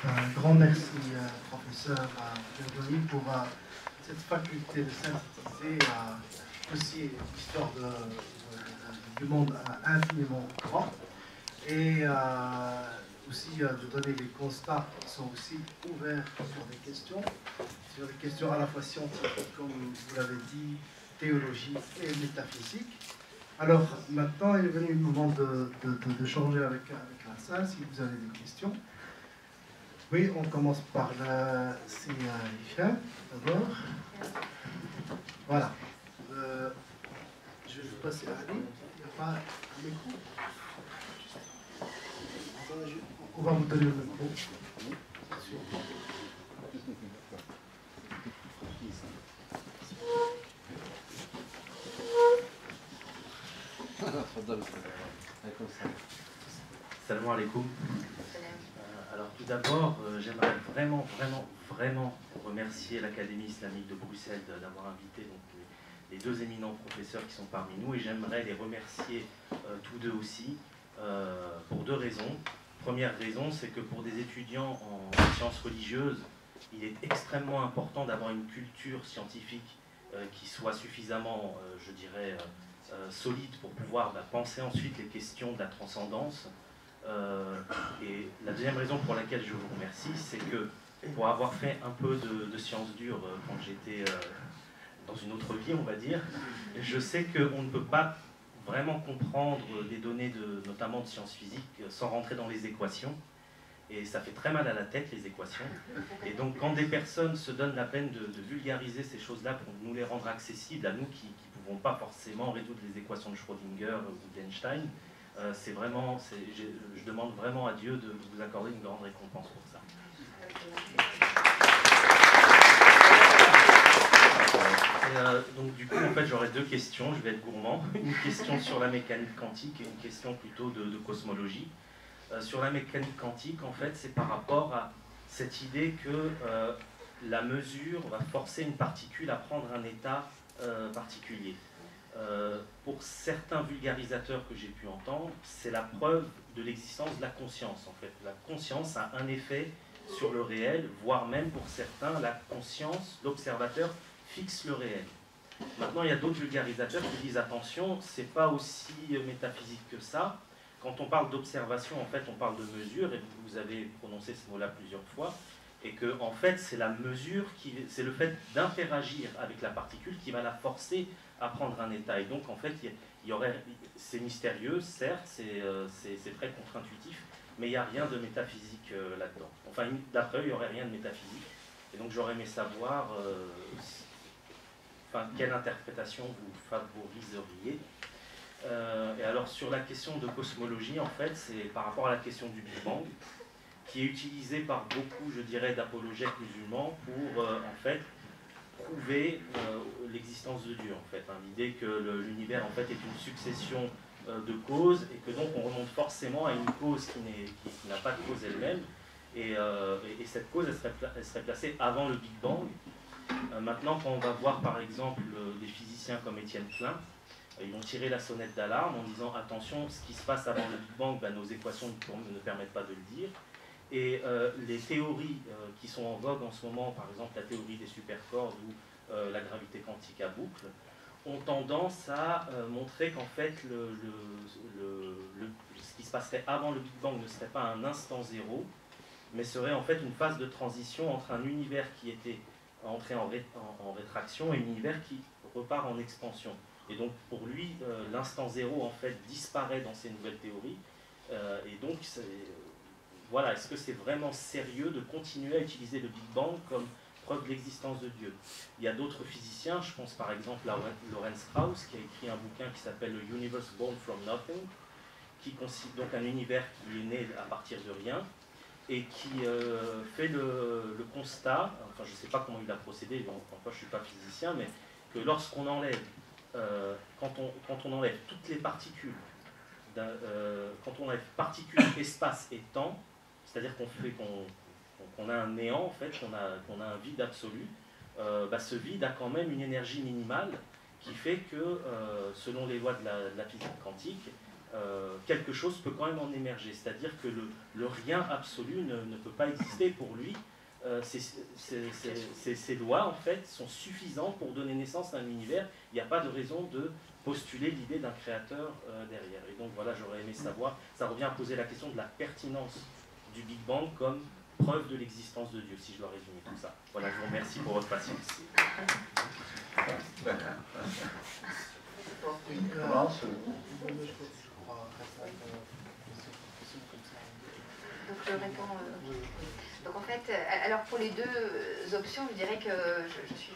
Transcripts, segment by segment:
Un grand merci, professeur Giordani, pour cette faculté de synthétiser aussi l'histoire du monde infiniment grand et aussi de donner des constats qui sont aussi ouverts sur des questions à la fois scientifiques, comme vous l'avez dit, théologie et métaphysique. Alors maintenant, il est venu le moment de changer avec la salle, si vous avez des questions. Oui, on commence par c'est Hicham, d'abord. Voilà. Je vais passer à Ali. Il n'y a pas un micro. On va vous donner le micro. Salam alaikum. Alors tout d'abord, j'aimerais vraiment remercier l'Académie islamique de Bruxelles d'avoir invité donc, les deux éminents professeurs qui sont parmi nous, et j'aimerais les remercier tous deux aussi pour deux raisons. Première raison, c'est que pour des étudiants en sciences religieuses, il est extrêmement important d'avoir une culture scientifique qui soit suffisamment, je dirais, solide pour pouvoir penser ensuite les questions de la transcendance. Et la deuxième raison pour laquelle je vous remercie, c'est que pour avoir fait un peu de sciences dures quand j'étais dans une autre vie, on va dire, je sais qu'on ne peut pas vraiment comprendre des données, notamment de sciences physiques, sans rentrer dans les équations. Et ça fait très mal à la tête, les équations. Et donc, quand des personnes se donnent la peine de vulgariser ces choses-là pour nous les rendre accessibles, à nous qui ne pouvons pas forcément résoudre les équations de Schrödinger ou d'Einstein, je demande vraiment à Dieu de vous accorder une grande récompense pour ça. Donc du coup, en fait, j'aurais deux questions, je vais être gourmand. Une question sur la mécanique quantique et une question plutôt de cosmologie. Sur la mécanique quantique, en fait, c'est par rapport à cette idée que la mesure va forcer une particule à prendre un état particulier. Pour certains vulgarisateurs que j'ai pu entendre, c'est la preuve de l'existence de la conscience. En fait, la conscience a un effet sur le réel, voire même pour certains, la conscience, l'observateur, fixe le réel. Maintenant, il y a d'autres vulgarisateurs qui disent attention, c'est pas aussi métaphysique que ça. Quand on parle d'observation, en fait, on parle de mesure, et vous avez prononcé ce mot-là plusieurs fois, et que en fait, c'est la mesure, c'est le fait d'interagir avec la particule qui va la forcer à prendre un état. Et donc, en fait, c'est mystérieux, certes, c'est très contre-intuitif, mais il n'y a rien de métaphysique là-dedans. Enfin, d'après eux, il n'y aurait rien de métaphysique. Et donc, j'aurais aimé savoir quelle interprétation vous favoriseriez. Et alors, sur la question de cosmologie, en fait, c'est par rapport à la question du Big Bang, qui est utilisée par beaucoup, je dirais, d'apologètes musulmans pour, en fait, prouver l'existence de Dieu, en fait. Hein. L'idée que l'univers, en fait, est une succession de causes, et que donc on remonte forcément à une cause qui n'a pas de cause elle-même, et cette cause, elle serait placée avant le Big Bang. Maintenant, quand on va voir, par exemple, des physiciens comme Étienne Klein, ils vont tirer la sonnette d'alarme en disant attention, ce qui se passe avant le Big Bang, nos équations ne permettent pas de le dire. Et les théories qui sont en vogue en ce moment, par exemple la théorie des supercordes ou la gravité quantique à boucle, ont tendance à montrer qu'en fait ce qui se passerait avant le Big Bang ne serait pas un instant zéro, mais serait en fait une phase de transition entre un univers qui était entré en rétraction et un univers qui repart en expansion. Et donc pour lui, l'instant zéro en fait disparaît dans ces nouvelles théories, et donc voilà, est-ce que c'est vraiment sérieux de continuer à utiliser le Big Bang comme preuve de l'existence de Dieu? Il y a d'autres physiciens, je pense par exemple à Lawrence Krauss, qui a écrit un bouquin qui s'appelle « Universe Born from Nothing », qui consiste donc un univers qui est né à partir de rien, et qui fait le constat, enfin je ne sais pas comment il a procédé, donc je ne suis pas physicien, mais que lorsqu'on enlève, quand on enlève toutes les particules, quand on enlève particules, espace et temps, c'est-à-dire qu'on a un néant, en fait, qu'on a un vide absolu, ce vide a quand même une énergie minimale qui fait que, selon les lois de la physique quantique, quelque chose peut quand même en émerger. C'est-à-dire que le rien absolu ne peut pas exister pour lui. Ces lois, en fait, sont suffisantes pour donner naissance à un univers. Il n'y a pas de raison de postuler l'idée d'un créateur derrière. Et donc voilà, j'aurais aimé savoir, ça revient à poser la question de la pertinence du Big Bang comme preuve de l'existence de Dieu, si je dois résumer tout ça. Voilà, je vous remercie pour votre patience. Donc je réponds. Donc en fait, alors pour les deux options, je dirais que je suis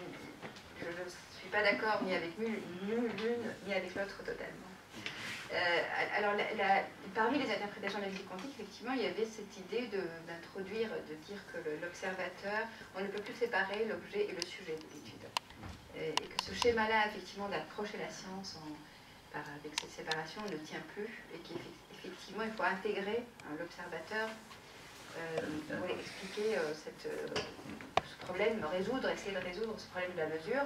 pas d'accord ni avec l'une ni avec l'autre totalement. Alors parmi les interprétations de la physique quantique, effectivement, il y avait cette idée d'introduire, de dire que l'observateur, on ne peut plus séparer l'objet et le sujet de l'étude. Et que ce schéma-là, effectivement, d'approcher la science avec cette séparation ne tient plus, et qu'effectivement, il faut intégrer l'observateur pour expliquer ce problème, essayer de résoudre ce problème de la mesure.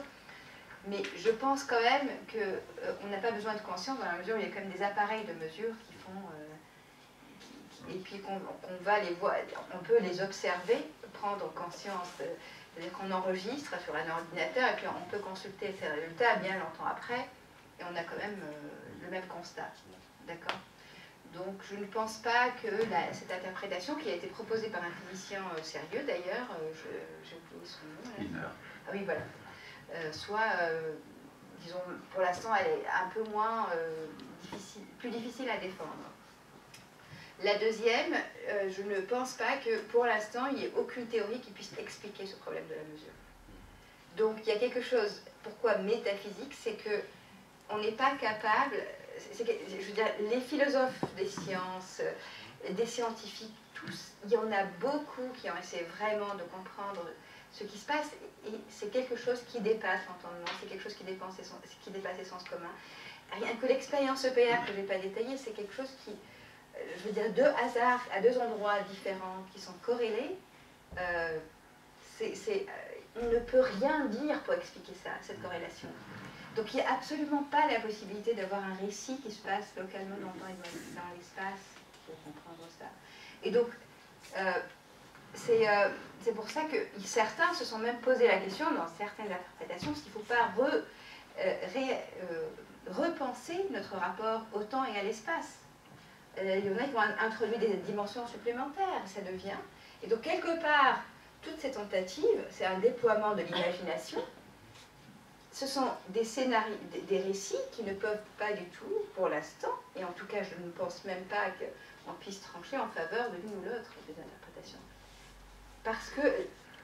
Mais je pense quand même qu'on n'a pas besoin de conscience dans la mesure où il y a quand même des appareils de mesure qui font... et puis qu'on va les voir, on peut les observer, prendre conscience, c'est-à-dire qu'on enregistre sur un ordinateur et puis on peut consulter ces résultats bien longtemps après et on a quand même le même constat. D'accord ? Donc je ne pense pas que cette interprétation qui a été proposée par un physicien sérieux d'ailleurs, j'ai oublié son nom. Ah oui, voilà. Soit, disons, pour l'instant, elle est un peu moins plus difficile à défendre. La deuxième, je ne pense pas que pour l'instant, il n'y ait aucune théorie qui puisse expliquer ce problème de la mesure. Donc il y a quelque chose, pourquoi métaphysique, c'est que on n'est pas capable, je veux dire, les philosophes des sciences, des scientifiques, tous, il y en a beaucoup qui ont essayé vraiment de comprendre ce qui se passe, et c'est quelque chose qui dépasse l'entendement, c'est quelque chose qui dépasse les sens communs. Rien que l'expérience EPR que je n'ai pas détaillée, c'est quelque chose qui, je veux dire, de hasard à deux endroits différents qui sont corrélés, on ne peut rien dire pour expliquer ça, cette corrélation. Donc il n'y a absolument pas la possibilité d'avoir un récit qui se passe localement dans le temps et dans l'espace pour comprendre ça. Et donc, c'est pour ça que certains se sont même posé la question, dans certaines interprétations, s'il ne faut pas repenser notre rapport au temps et à l'espace. Il y en a qui vont introduire des dimensions supplémentaires, ça devient. Et donc, quelque part, toutes ces tentatives, c'est un déploiement de l'imagination. Ce sont des scénarios, des récits qui ne peuvent pas du tout, pour l'instant, et en tout cas, je ne pense même pas qu'on puisse trancher en faveur de l'une ou l'autre des interprétations. Parce que,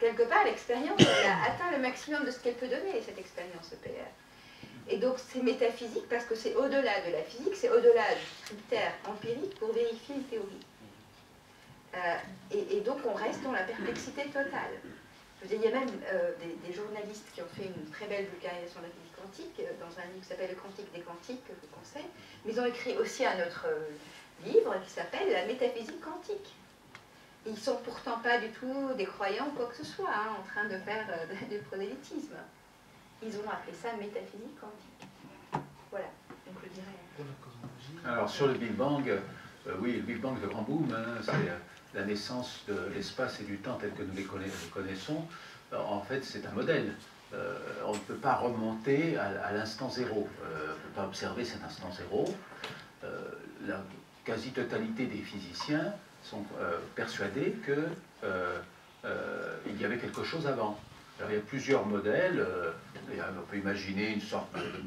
quelque part, l'expérience a atteint le maximum de ce qu'elle peut donner, cette expérience EPR. Et donc, c'est métaphysique parce que c'est au-delà de la physique, c'est au-delà du critère empirique pour vérifier une théorie. Et donc, on reste dans la perplexité totale. Je veux dire, il y a même des journalistes qui ont fait une très belle vulgarisation de la physique quantique dans un livre qui s'appelle Le Quantique des Quantiques, que je vous conseille. Mais ils ont écrit aussi un autre livre qui s'appelle La métaphysique quantique. Ils ne sont pourtant pas du tout des croyants ou quoi que ce soit, en train de faire du prosélytisme. Ils ont appelé ça métaphysique quantique. Voilà, donc je dirais. Alors sur le Big Bang, oui, le Big Bang, le grand boom, c'est la naissance de l'espace et du temps tel que nous les connaissons. En fait, c'est un modèle. On ne peut pas remonter à l'instant zéro. On ne peut pas observer cet instant zéro. La quasi-totalité des physiciens sont persuadés qu'il y avait quelque chose avant. Alors, il y a plusieurs modèles. On peut imaginer une sorte de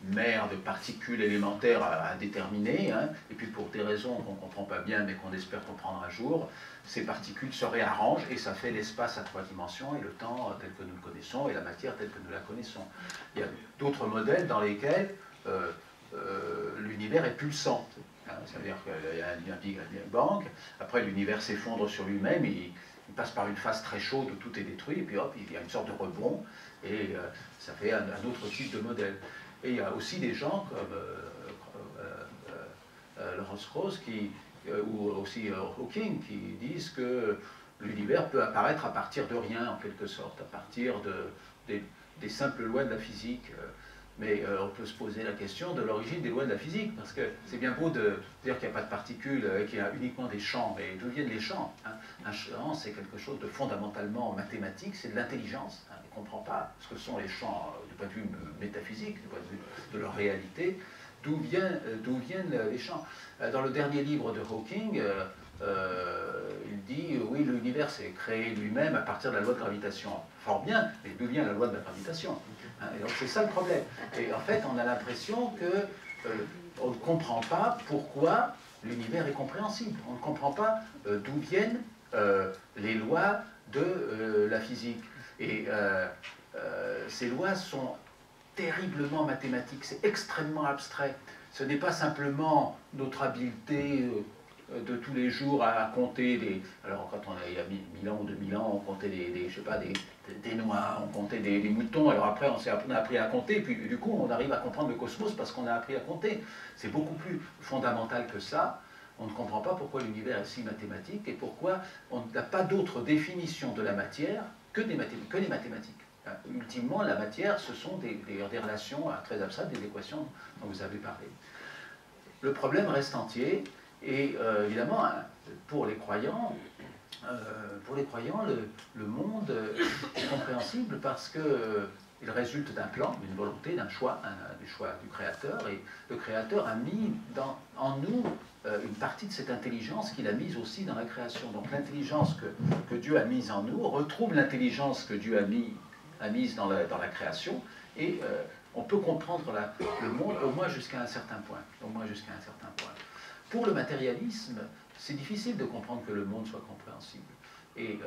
mer de particules élémentaires à déterminer, et puis pour des raisons qu'on ne comprend pas bien mais qu'on espère comprendre un jour, ces particules se réarrangent et ça fait l'espace à 3 dimensions et le temps tel que nous le connaissons et la matière telle que nous la connaissons. Il y a d'autres modèles dans lesquels l'univers est pulsant. C'est-à-dire qu'il y a un Big Bang, après l'univers s'effondre sur lui-même, il passe par une phase très chaude où tout est détruit, et puis hop, il y a une sorte de rebond, et ça fait un autre type de modèle. Et il y a aussi des gens comme Lawrence Krauss ou aussi Hawking qui disent que l'univers peut apparaître à partir de rien, en quelque sorte, à partir des simples lois de la physique. Mais on peut se poser la question de l'origine des lois de la physique, parce que c'est bien beau de dire qu'il n'y a pas de particules, qu'il y a uniquement des champs, mais d'où viennent les champs, hein? Un champ, c'est quelque chose de fondamentalement mathématique, c'est de l'intelligence. Hein? On ne comprend pas ce que sont les champs du point de vue métaphysique, du point de vue de leur réalité, d'où viennent les champs. Dans le dernier livre de Hawking, il dit oui, l'univers s'est créé lui-même à partir de la loi de gravitation. Fort bien, mais d'où vient la loi de la gravitation? Et donc c'est ça le problème. Et en fait, on a l'impression que on ne comprend pas pourquoi l'univers est compréhensible. On ne comprend pas d'où viennent les lois de la physique. Et ces lois sont terriblement mathématiques, c'est extrêmement abstrait. Ce n'est pas simplement notre habileté de tous les jours à compter des... Alors quand il y a 1000 ans ou 2000 ans, on comptait je sais pas, des noix, on comptait des moutons, alors après on a appris à compter, puis du coup on arrive à comprendre le cosmos parce qu'on a appris à compter. C'est beaucoup plus fondamental que ça. On ne comprend pas pourquoi l'univers est si mathématique et pourquoi on n'a pas d'autre définition de la matière que les mathématiques. Ultimement, la matière, ce sont des relations très abstraites, des équations dont vous avez parlé. Le problème reste entier, et évidemment, pour les croyants, le monde est compréhensible parce qu'il résulte d'un plan, d'une volonté, d'un choix, du choix du Créateur, et le Créateur a mis en nous une partie de cette intelligence qu'il a mise aussi dans la création. Donc l'intelligence que Dieu a mise en nous retrouve l'intelligence que Dieu a mise dans la création, et on peut comprendre le monde au moins jusqu'à un certain point. Pour le matérialisme, c'est difficile de comprendre que le monde soit compréhensible. Et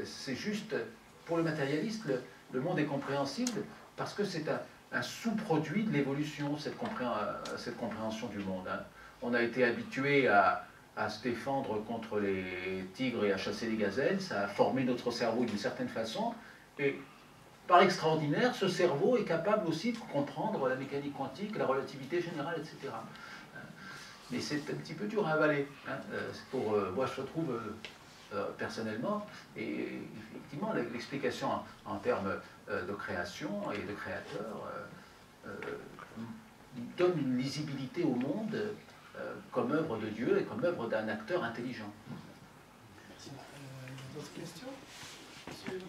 c'est juste, pour le matérialiste, le monde est compréhensible parce que c'est un sous-produit de l'évolution, cette compréhension du monde. Hein. On a été habitué à se défendre contre les tigres et à chasser les gazelles, ça a formé notre cerveau d'une certaine façon, et par extraordinaire, ce cerveau est capable aussi de comprendre la mécanique quantique, la relativité générale, etc. Mais c'est un petit peu dur à avaler. Hein. Moi, je trouve personnellement, et effectivement, l'explication en termes de création et de créateur donne une lisibilité au monde comme œuvre de Dieu et comme œuvre d'un acteur intelligent. Merci. D'autres questions? Monsieur?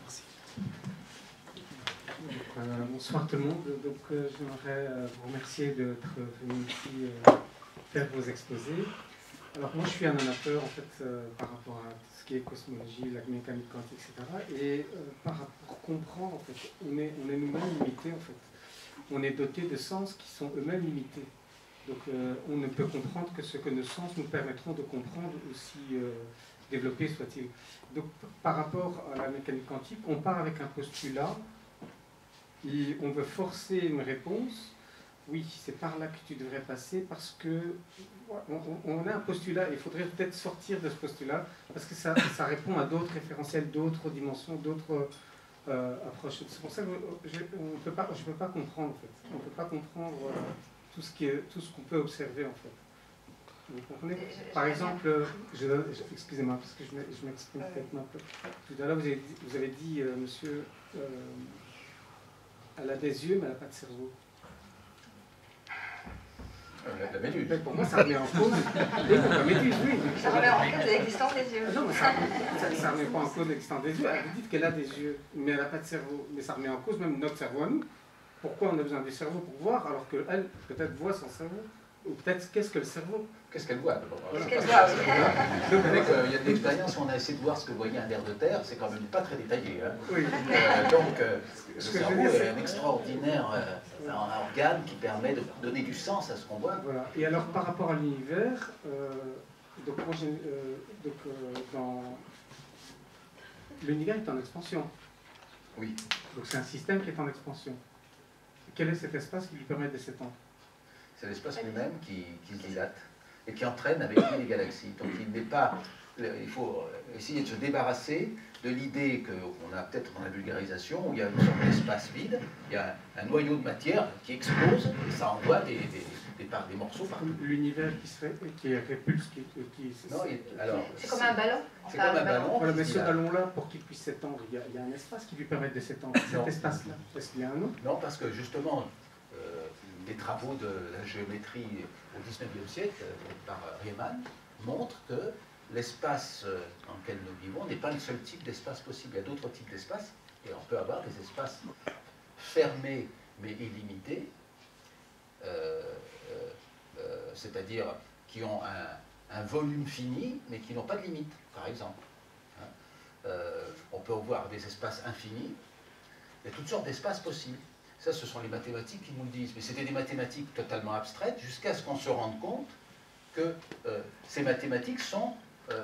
Merci. Bonsoir tout le monde. Donc, j'aimerais vous remercier d'être venu ici faire vos exposés. Alors moi je suis un amateur en fait par rapport à tout ce qui est cosmologie, la mécanique quantique, etc. Et pour comprendre en fait, on est nous-mêmes limités en fait. On est doté de sens qui sont eux-mêmes limités. Donc on ne peut comprendre que ce que nos sens nous permettront de comprendre, aussi développé soit-il. Donc par rapport à la mécanique quantique, on part avec un postulat et on veut forcer une réponse. Oui, c'est par là que tu devrais passer parce que on a un postulat, il faudrait peut-être sortir de ce postulat parce que ça répond à d'autres référentiels, d'autres dimensions, d'autres approches. C'est pour ça que je ne peux pas comprendre en fait. On ne peut pas comprendre tout ce qu'on peut observer en fait. Vous comprenez? Par exemple, excusez-moi parce que je m'exprime peut-être un peu. Tout à l'heure vous avez dit monsieur, elle a des yeux mais elle n'a pas de cerveau. La méduse. Pour moi, ça remet en cause. La méduse, oui. Ça remet en cause l'existence des yeux. Non, mais ça ne remet pas en cause l'existence des yeux. Vous dites qu'elle a des yeux, mais elle n'a pas de cerveau. Mais ça remet en cause même notre cerveau à nous. Pourquoi on a besoin du cerveau pour voir, alors qu'elle, peut-être, voit son cerveau? Ou peut-être, qu'est-ce que le cerveau? Qu'est-ce qu'elle voit d'abord? Qu'est-ce qu'elle voit? Il y a de l'expérience, on a essayé de voir ce que voyait un ver de terre, c'est quand même pas très détaillé. Hein. Oui. Donc, le cerveau est un extraordinaire organe qui permet de donner du sens à ce qu'on voit. Voilà. Et alors, par rapport à l'univers, l'univers est en expansion. Oui. Donc, c'est un système qui est en expansion. Quel est cet espace qui lui permet de s'étendre? C'est l'espace lui-même qui se dilate et qui entraîne avec lui les galaxies. Donc il faut essayer de se débarrasser de l'idée qu'on a peut-être dans la vulgarisation, où il y a une sorte d'espace vide, il y a un noyau de matière qui explose, et ça envoie des des morceaux partout. L'univers qui répulse, Non, alors, C'est comme un ballon. c'est comme un ballon. Voilà, mais qui ce a- ballon-là, pour qu'il puisse s'étendre, il y a un espace qui lui permet de s'étendre. Non. Cet espace-là, est-ce qu'il y a un autre? Non, parce que justement, les travaux de la géométrie au XIXe siècle, par Riemann, montrent que l'espace dans lequel nous vivons n'est pas le seul type d'espace possible. Il y a d'autres types d'espaces, et on peut avoir des espaces fermés mais illimités, c'est-à-dire qui ont un volume fini, mais qui n'ont pas de limite, par exemple. On peut avoir des espaces infinis, il y a toutes sortes d'espaces possibles. Ça, ce sont les mathématiques qui nous le disent. Mais c'était des mathématiques totalement abstraites, jusqu'à ce qu'on se rende compte que ces mathématiques sont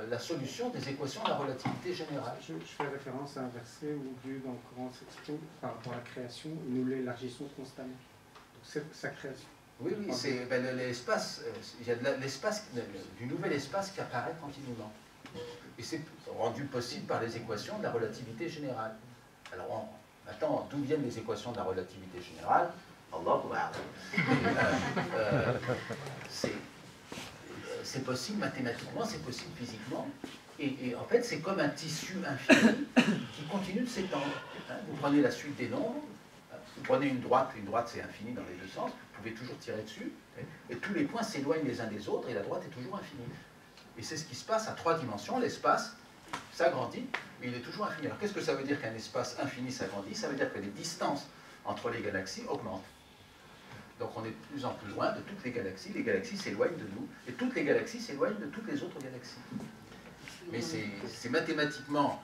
la solution des équations de la relativité générale. Je fais référence à un verset où Dieu, dans le Coran, s'exprime par rapport à la création, et nous l'élargissons constamment. Donc c'est sa création. Oui, oui, c'est l'espace, il y a l'espace, du nouvel espace qui apparaît continuellement. Et c'est rendu possible par les équations de la relativité générale. Alors, maintenant, d'où viennent les équations de la relativité générale? C'est possible mathématiquement, c'est possible physiquement. Et en fait, c'est comme un tissu infini qui continue de s'étendre. Vous prenez la suite des nombres, vous prenez une droite c'est infini dans les deux sens, vous pouvez toujours tirer dessus, et tous les points s'éloignent les uns des autres, et la droite est toujours infinie. Et c'est ce qui se passe à 3 dimensions, l'espace s'agrandit, mais il est toujours infini. Alors qu'est-ce que ça veut dire qu'un espace infini s'agrandit? Ça veut dire que les distances entre les galaxies augmentent. Donc on est de plus en plus loin de toutes les galaxies s'éloignent de nous, et toutes les galaxies s'éloignent de toutes les autres galaxies. Mais c'est mathématiquement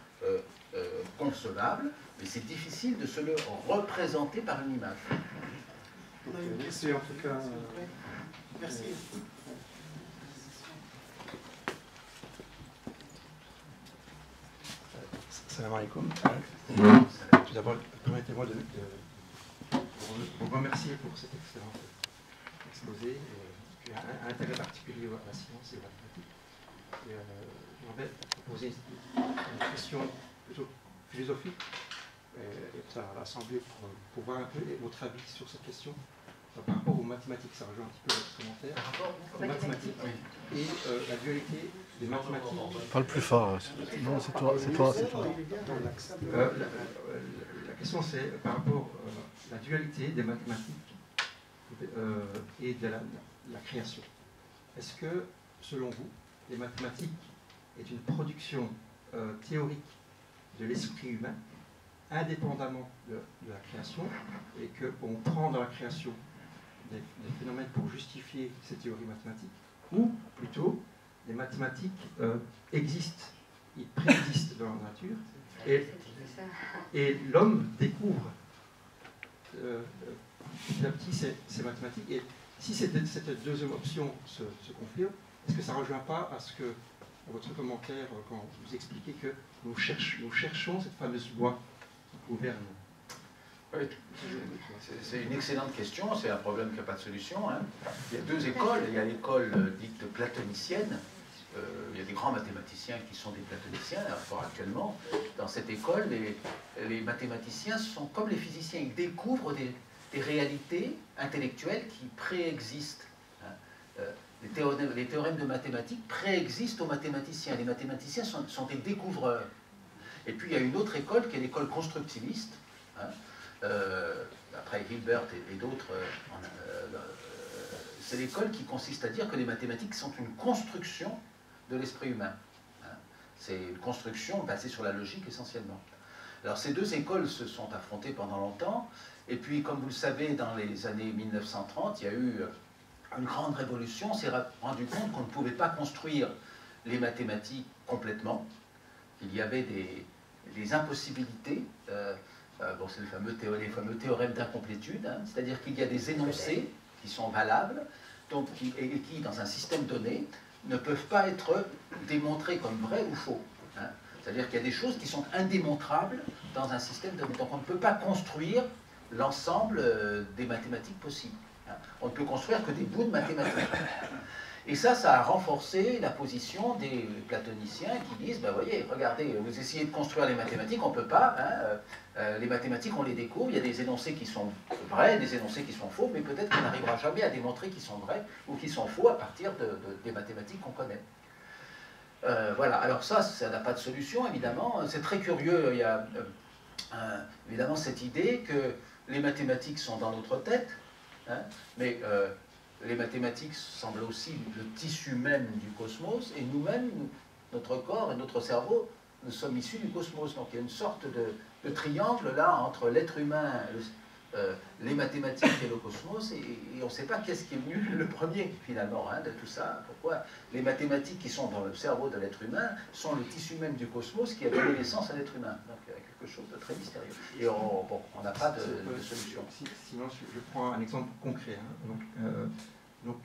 concevable, mais c'est difficile de se le représenter par une image. Merci en tout cas. Merci. Salam alaikum. Tout d'abord, permettez-moi de vous remercier pour cet excellent exposé, qui a un intérêt particulier à la science et à la mathématique. Je vais poser une question plutôt philosophique, et ça va rassembler pour voir un peu votre avis sur cette question. Par rapport aux mathématiques, ça rejoint un petit peu votre commentaire. Par rapport aux mathématiques et la dualité des mathématiques. Parle plus fort. Non, c'est toi. La question c'est par rapport à la dualité des mathématiques et de la création. Est-ce que, selon vous, les mathématiques est une production théorique de l'esprit humain, indépendamment de la création, et qu'on prend dans la création des phénomènes pour justifier ces théories mathématiques, ou plutôt les mathématiques existent, ils préexistent dans la nature, et l'homme découvre petit à petit ces mathématiques. Et si cette deuxième option se confirme, est-ce que ça ne rejoint pas à ce que, dans votre commentaire, quand vous expliquez que nous cherchons cette fameuse loi qui gouverne? Oui, c'est une excellente question, c'est un problème qui n'a pas de solution. Hein. Il y a deux écoles, il y a l'école dite platonicienne, il y a des grands mathématiciens qui sont des platoniciens, encore actuellement. Dans cette école, les mathématiciens sont comme les physiciens, ils découvrent des réalités intellectuelles qui préexistent. Hein. Les théorèmes de mathématiques préexistent aux mathématiciens. Les mathématiciens sont des découvreurs. Et puis il y a une autre école qui est l'école constructiviste. Hein. Après Hilbert et d'autres, c'est l'école qui consiste à dire que les mathématiques sont une construction de l'esprit humain. Hein. C'est une construction basée sur la logique essentiellement. Alors ces deux écoles se sont affrontées pendant longtemps, et puis comme vous le savez, dans les années 1930, il y a eu une grande révolution. On s'est rendu compte qu'on ne pouvait pas construire les mathématiques complètement, qu'il y avait des impossibilités. Bon, c'est les fameux théorèmes d'incomplétude, hein, c'est-à-dire qu'il y a des énoncés qui sont valables donc, et qui, dans un système donné, ne peuvent pas être démontrés comme vrais ou faux. Hein. C'est-à-dire qu'il y a des choses qui sont indémontrables dans un système donné. Donc on ne peut pas construire l'ensemble des mathématiques possibles. Hein. On ne peut construire que des bouts de mathématiques. Et ça a renforcé la position des platoniciens qui disent, ben voyez, regardez, vous essayez de construire les mathématiques, on ne peut pas, hein, les mathématiques on les découvre, il y a des énoncés qui sont vrais, des énoncés qui sont faux, mais peut-être qu'on n'arrivera jamais à démontrer qu'ils sont vrais ou qu'ils sont faux à partir des mathématiques qu'on connaît. Voilà, alors ça n'a pas de solution, évidemment. C'est très curieux, il y a évidemment cette idée que les mathématiques sont dans notre tête, hein, mais les mathématiques semblent aussi le tissu même du cosmos, et nous-mêmes, notre corps et notre cerveau, nous sommes issus du cosmos. Donc il y a une sorte de triangle là entre l'être humain, les mathématiques et le cosmos, et on ne sait pas qu'est-ce qui est venu le premier finalement hein, de tout ça. Pourquoi les mathématiques qui sont dans le cerveau de l'être humain sont le tissu même du cosmos qui a donné naissance à l'être humain. Donc il y a quelque chose de très mystérieux. Et on n'a pas de solution. Sinon, je prends un exemple concret. Hein. Donc,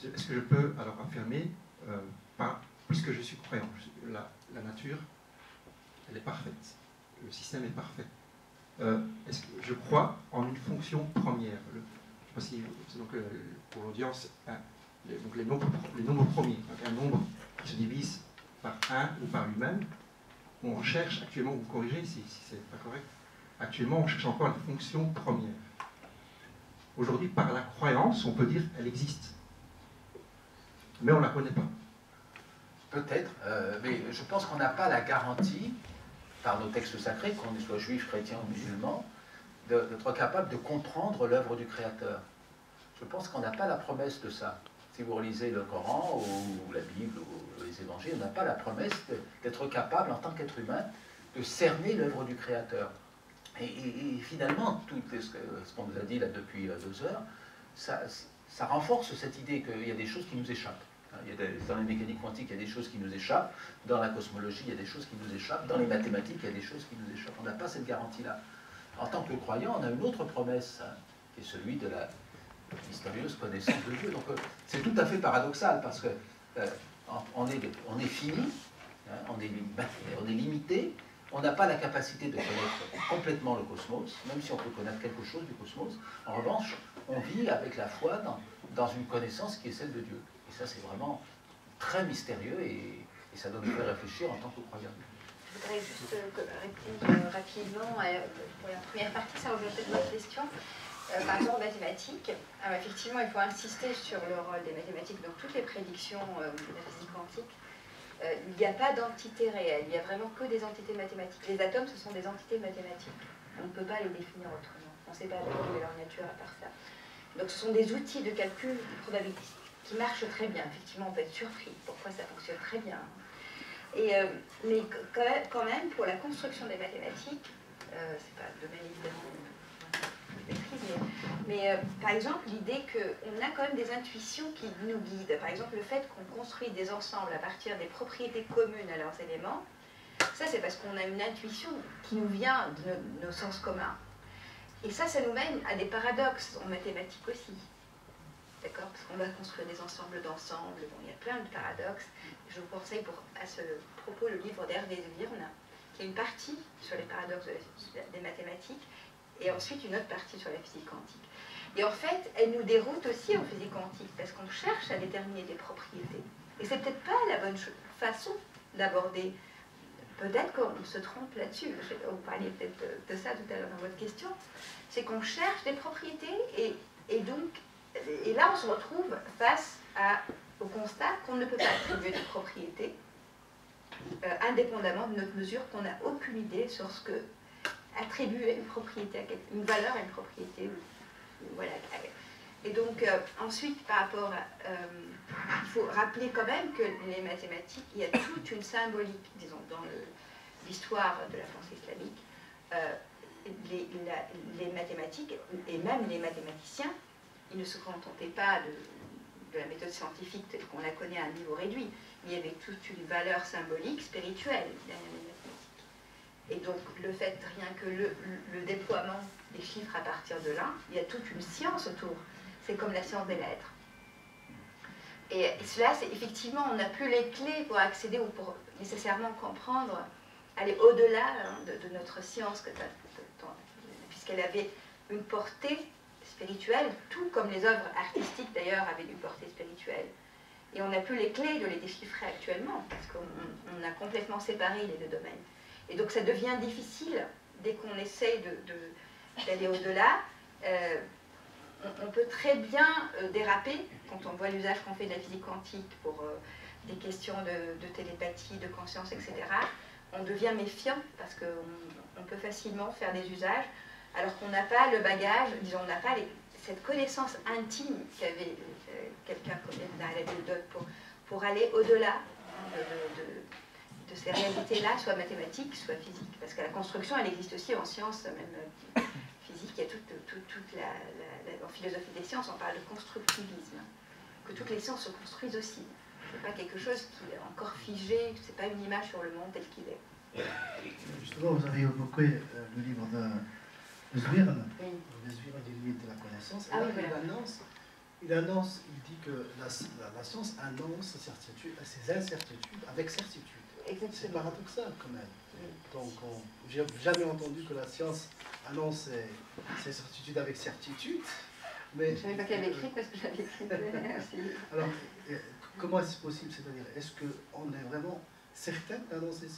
est-ce que je peux alors affirmer, puisque je suis croyant, la nature, elle est parfaite, le système est parfait. Est-ce que je crois en une fonction première? Je sais pas si, donc, pour l'audience, donc les nombres premiers, donc un nombre qui se divise par 1 ou par lui-même, on recherche actuellement, vous corrigez si c'est pas correct, actuellement on cherche encore la fonction première. Aujourd'hui, par la croyance, on peut dire qu'elle existe, mais on ne la connaît pas. Peut-être, mais je pense qu'on n'a pas la garantie, par nos textes sacrés, qu'on soit juif, chrétien ou musulman, d'être capable de comprendre l'œuvre du Créateur. Je pense qu'on n'a pas la promesse de ça. Si vous relisez le Coran ou la Bible ou les évangiles, on n'a pas la promesse d'être capable, en tant qu'être humain, de cerner l'œuvre du Créateur. Et finalement, tout ce qu'on nous a dit là depuis 2 heures, ça renforce cette idée qu'il y a des choses qui nous échappent. Dans la mécanique quantique, il y a des choses qui nous échappent. Dans la cosmologie, il y a des choses qui nous échappent. Dans les mathématiques, il y a des choses qui nous échappent. On n'a pas cette garantie-là. En tant que croyant, on a une autre promesse, hein, qui est celui de la mystérieuse connaissance de Dieu. Donc c'est tout à fait paradoxal, parce que on est fini, hein, on est limité, on n'a pas la capacité de connaître complètement le cosmos, même si on peut connaître quelque chose du cosmos. En revanche, on vit avec la foi dans une connaissance qui est celle de Dieu. Et ça, c'est vraiment très mystérieux et ça doit nous faire réfléchir en tant que croyants. Je voudrais juste répondre rapidement pour la première partie, ça rejoint peut-être votre question. Par rapport aux mathématiques, alors effectivement, il faut insister sur le rôle des mathématiques dans toutes les prédictions de la physique quantique. Il n'y a pas d'entité réelle, il n'y a vraiment que des entités mathématiques. Les atomes, ce sont des entités mathématiques. On ne peut pas les définir autrement. On ne sait pas quelle est leur nature à part ça. Donc ce sont des outils de calcul probabilistique qui marchent très bien. Effectivement, on peut être surpris. Pourquoi ça fonctionne très bien. Mais quand même, pour la construction des mathématiques, c'est pas le domaine évidemment de maîtrise, mais par exemple, l'idée qu'on a quand même des intuitions qui nous guident. Par exemple, le fait qu'on construit des ensembles à partir des propriétés communes à leurs éléments, ça c'est parce qu'on a une intuition qui nous vient de nos sens communs. Et ça nous mène à des paradoxes en mathématiques aussi. D'accord? Parce qu'on va construire des ensembles d'ensembles. Bon, il y a plein de paradoxes. Je vous conseille à ce propos le livre d'Hervé de Virne, qui a une partie sur les paradoxes des mathématiques et ensuite une autre partie sur la physique quantique. Et en fait, elle nous déroute aussi en physique quantique parce qu'on cherche à déterminer des propriétés. Et c'est peut-être pas la bonne façon d'aborder. Peut-être qu'on se trompe là-dessus. Vous parliez peut-être de ça tout à l'heure dans votre question. C'est qu'on cherche des propriétés et là on se retrouve face au constat qu'on ne peut pas attribuer de propriétés indépendamment de notre mesure, qu'on n'a aucune idée sur ce que attribuer une propriété, une valeur à une propriété. Voilà. Et donc ensuite, par rapport à... il faut rappeler quand même que les mathématiques, il y a toute une symbolique, disons, dans l'histoire de la pensée islamique. Les mathématiques, et même les mathématiciens, ils ne se contentaient pas de la méthode scientifique telle qu'on la connaît à un niveau réduit, mais il y avait toute une valeur symbolique, spirituelle derrière les mathématiques. Et donc le fait, rien que le déploiement des chiffres à partir de là, il y a toute une science autour. C'est comme la science des lettres. Et cela, c'est effectivement, on n'a plus les clés pour accéder ou pour nécessairement comprendre, aller au-delà de notre science, puisqu'elle avait une portée spirituelle, tout comme les œuvres artistiques d'ailleurs avaient une portée spirituelle. Et on n'a plus les clés de les déchiffrer actuellement, parce qu'on a complètement séparé les deux domaines. Et donc ça devient difficile, dès qu'on essaye d'aller au-delà. On peut très bien déraper, quand on voit l'usage qu'on fait de la physique quantique pour des questions de télépathie, de conscience, etc. On devient méfiant, parce qu'on peut facilement faire des usages, alors qu'on n'a pas le bagage, disons, on n'a pas cette connaissance intime qu'avait quelqu'un comme Edna Dot pour aller au-delà de ces réalités-là, soit mathématiques, soit physiques. Parce que la construction, elle existe aussi en sciences, même physique. Il y a en philosophie des sciences, on parle de constructivisme, que toutes les sciences se construisent aussi. C'est pas quelque chose qui est encore figé, c'est pas une image sur le monde tel qu'il est. Justement, vous avez évoqué le livre de Zwirn, le Zwirn des limites de la connaissance. Et Ah là, oui, voilà. il dit que la science annonce ses incertitudes avec certitude. C'est paradoxal quand même. Donc, j'ai jamais entendu que la science annonce ses certitudes avec certitude. Mais, je ne savais pas qu'elle avait écrit parce que j'avais écrit aussi. Alors, comment est-ce possible? C'est-à-dire, est-ce qu'on est vraiment certain d'annoncer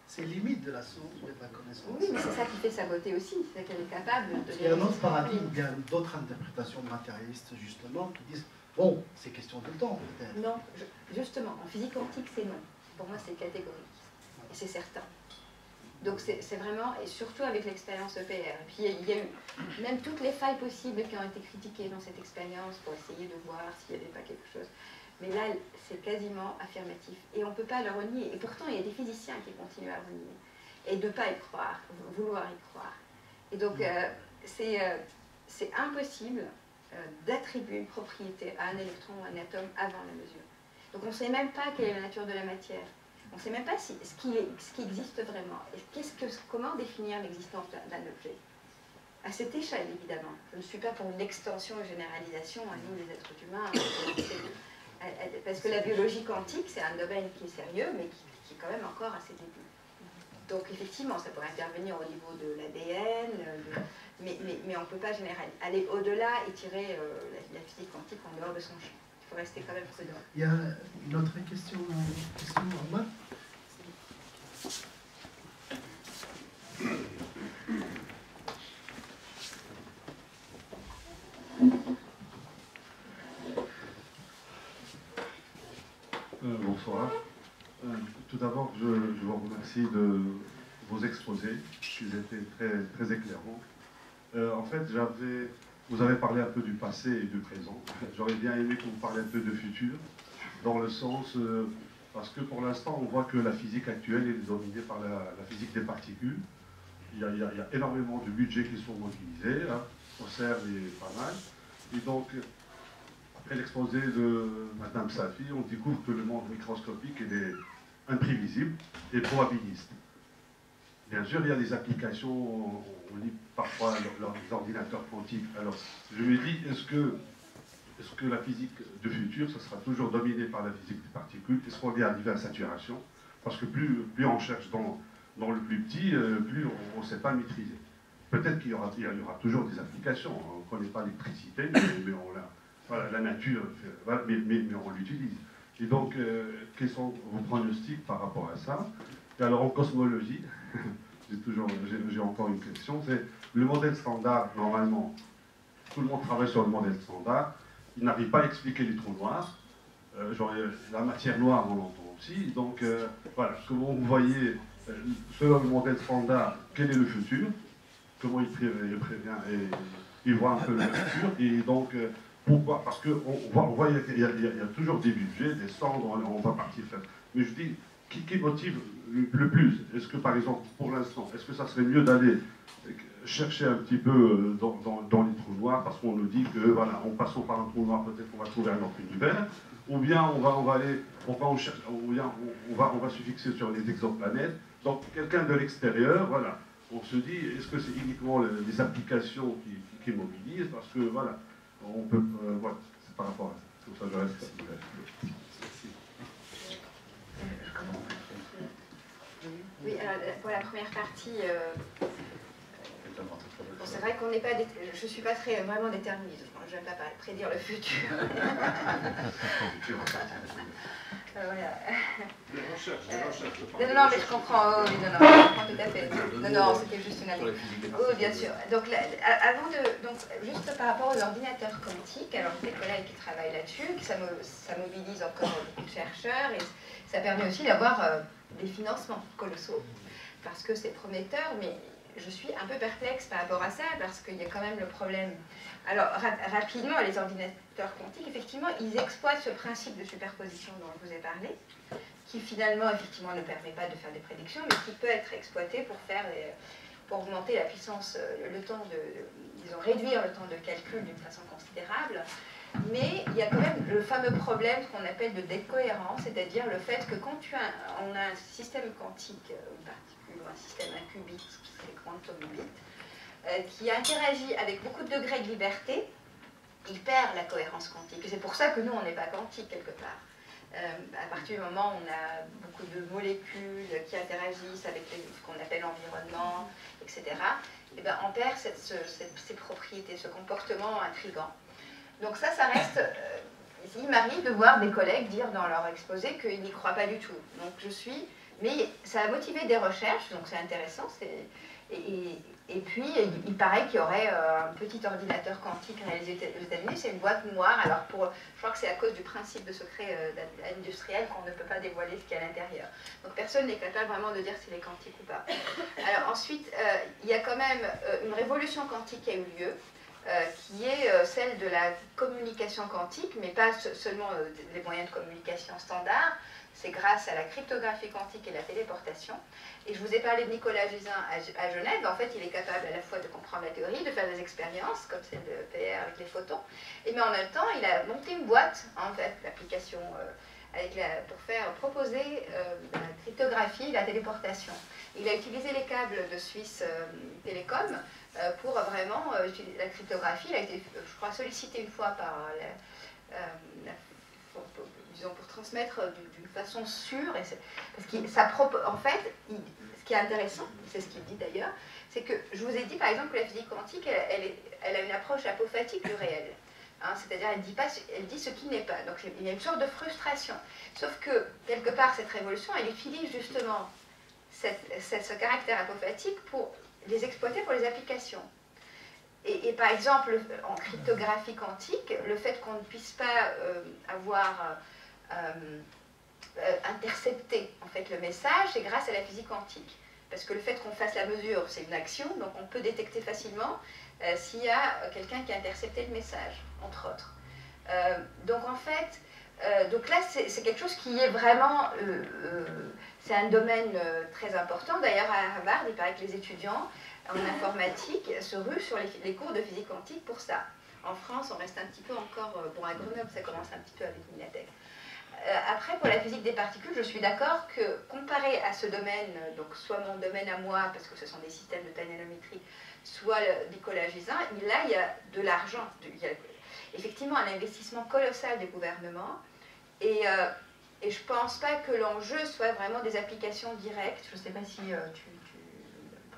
ces limites de la science ou de la connaissance? Oui, mais c'est ça qui fait sa beauté aussi, c'est qu'elle est capable de... Il y a un autre paradigme, il y a d'autres interprétations matérialistes, justement, qui disent, bon, c'est question de temps, peut-être. Non, justement, en physique quantique, c'est non. Pour moi, c'est catégorique. Et c'est certain. Donc c'est vraiment, et surtout avec l'expérience EPR. Et puis il y a eu même toutes les failles possibles qui ont été critiquées dans cette expérience pour essayer de voir s'il n'y avait pas quelque chose. Mais là, c'est quasiment affirmatif. Et on ne peut pas le renier. Et pourtant, il y a des physiciens qui continuent à renier. Et de ne pas y croire, vouloir y croire. Et donc, c'est impossible d'attribuer une propriété à un électron ou un atome avant la mesure. Donc on ne sait même pas quelle est la nature de la matière. On ne sait même pas ce qui existe vraiment. Et comment définir l'existence d'un objet? À cette échelle, évidemment. Je ne suis pas pour une extension et généralisation à nous, les êtres humains. Parce que la biologie quantique, c'est un domaine qui est sérieux, mais qui est quand même encore à ses débuts. Donc effectivement, ça pourrait intervenir au niveau de l'ADN, mais on ne peut pas aller au-delà et tirer la physique quantique en dehors de son champ. Il faut rester quand même prudent. Il y a une autre question Romain? Bonsoir. Tout d'abord, je vous remercie de vos exposés, ils étaient très, très éclairants. En fait, vous avez parlé un peu du passé et du présent. J'aurais bien aimé que vous parliez un peu de futur, dans le sens, parce que pour l'instant, on voit que la physique actuelle est dominée par la physique des particules. Il y a énormément de budgets qui sont mobilisés, hein. CERN est pas mal. Et donc, après l'exposé de Mme Safi, on découvre que le monde microscopique est imprévisible et probabiliste. Bien sûr, il y a des applications, on lit parfois les ordinateurs quantiques. Alors, je me dis, est-ce que la physique du futur, ça sera toujours dominé par la physique des particules? Est-ce qu'on est arrivé à saturation? Parce que plus on cherche dans le plus petit, plus on ne sait pas maîtriser. Peut-être qu'il y aura toujours des applications. On ne connaît pas l'électricité, mais voilà, la nature, mais on l'utilise. Et donc, quels sont vos pronostics par rapport à ça? Et alors, en cosmologie, j'ai encore une question, c'est le modèle standard, normalement, tout le monde travaille sur le modèle standard, il n'arrive pas à expliquer les trous noirs, la matière noire, on l'entend aussi, donc voilà, comment vous voyez, selon le modèle standard, quel est le futur, comment il prévient et il voit un peu le futur, et donc, pourquoi? Parce qu'on voit qu'il y a toujours des budgets, des cendres, on va partir faire. Mais je dis, qui motive le plus? Est-ce que, par exemple, pour l'instant, est-ce que ça serait mieux d'aller chercher un petit peu dans les trous noirs, parce qu'on nous dit que, voilà, en passant par un trou noir, peut-être qu'on va trouver un autre univers, ou bien on va se fixer sur les exoplanètes. Donc, quelqu'un de l'extérieur, voilà, on se dit, est-ce que c'est uniquement les applications qui mobilisent? Parce que, voilà, on peut, voilà, c'est par rapport à ça. Comme ça, je reste. Oui, alors pour la première partie, c'est vrai qu'on n'est pas... Je ne suis pas vraiment déterministe. Je n'aime pas prédire le futur. Voilà. Non, mais je comprends. Oui, non, je comprends tout à fait. Non, c'était juste une anecdote. Oui, bien sûr. Donc, juste par rapport aux ordinateurs quantiques, alors des collègues qui travaillent là-dessus, ça mobilise encore beaucoup de chercheurs et ça permet aussi d'avoir des financements colossaux parce que c'est prometteur, mais je suis un peu perplexe par rapport à ça parce qu'il y a quand même le problème. Alors, rapidement, les ordinateurs quantiques, effectivement, ils exploitent ce principe de superposition dont je vous ai parlé, qui finalement, effectivement, ne permet pas de faire des prédictions, mais qui peut être exploité pour augmenter la puissance, le temps disons, réduire le temps de calcul d'une façon considérable. Mais il y a quand même le fameux problème qu'on appelle de décohérence, c'est-à-dire le fait que quand on a un système quantique, une particule ou un système, un qubit, c'est les quantum bits, qui interagit avec beaucoup de degrés de liberté, il perd la cohérence quantique. Et c'est pour ça que nous, on n'est pas quantique quelque part. À partir du moment où on a beaucoup de molécules qui interagissent avec ce qu'on appelle l'environnement, etc., et ben on perd ces propriétés, ce comportement intrigant. Donc ça reste... il m'arrive de voir des collègues dire dans leur exposé qu'ils n'y croient pas du tout. Donc mais ça a motivé des recherches, donc c'est intéressant. Et puis, il paraît qu'il y aurait un petit ordinateur quantique réalisé aux États-Unis. C'est une boîte noire. Alors, je crois que c'est à cause du principe de secret industriel qu'on ne peut pas dévoiler ce qu'il y a à l'intérieur. Donc, personne n'est capable vraiment de dire s'il est quantique ou pas. Alors, ensuite, il y a quand même une révolution quantique qui a eu lieu, qui est celle de la communication quantique, mais pas seulement les moyens de communication standards. C'est grâce à la cryptographie quantique et la téléportation. Et je vous ai parlé de Nicolas Gisin à Genève. En fait, il est capable à la fois de comprendre la théorie, de faire des expériences, comme celle de PR avec les photons. Mais en même temps, il a monté une boîte, en fait, l'application pour proposer la cryptographie et la téléportation. Il a utilisé les câbles de Suisse Télécom pour vraiment utiliser la cryptographie. Il a été, je crois, sollicité une fois par disons, pour transmettre d'une façon sûre. Parce en fait, ce qui est intéressant, c'est ce qu'il dit d'ailleurs, c'est que je vous ai dit par exemple que la physique quantique, elle a une approche apophatique du réel. Hein, c'est-à-dire, elle dit ce qui n'est pas. Donc il y a une sorte de frustration. Sauf que, quelque part, cette révolution, elle utilise justement ce caractère apophatique pour les exploiter pour les applications. Et par exemple, en cryptographie quantique, le fait qu'on ne puisse pas intercepter en fait, le message, c'est grâce à la physique quantique. Parce que le fait qu'on fasse la mesure, c'est une action, donc on peut détecter facilement s'il y a quelqu'un qui a intercepté le message, entre autres. Donc en fait, donc là, c'est quelque chose qui est vraiment... c'est un domaine très important. D'ailleurs, à Harvard, il paraît que les étudiants en informatique se ruent sur les cours de physique quantique pour ça. En France, on reste un petit peu encore... bon, à Grenoble, ça commence un petit peu avec Minatec. Après, pour la physique des particules, je suis d'accord que comparé à ce domaine, donc soit mon domaine à moi, parce que ce sont des systèmes de taille nanométrique, soit Nicolas Gisin, là, il y a de l'argent. Il y a effectivement un investissement colossal des gouvernements. Et je ne pense pas que l'enjeu soit vraiment des applications directes. Je ne sais pas si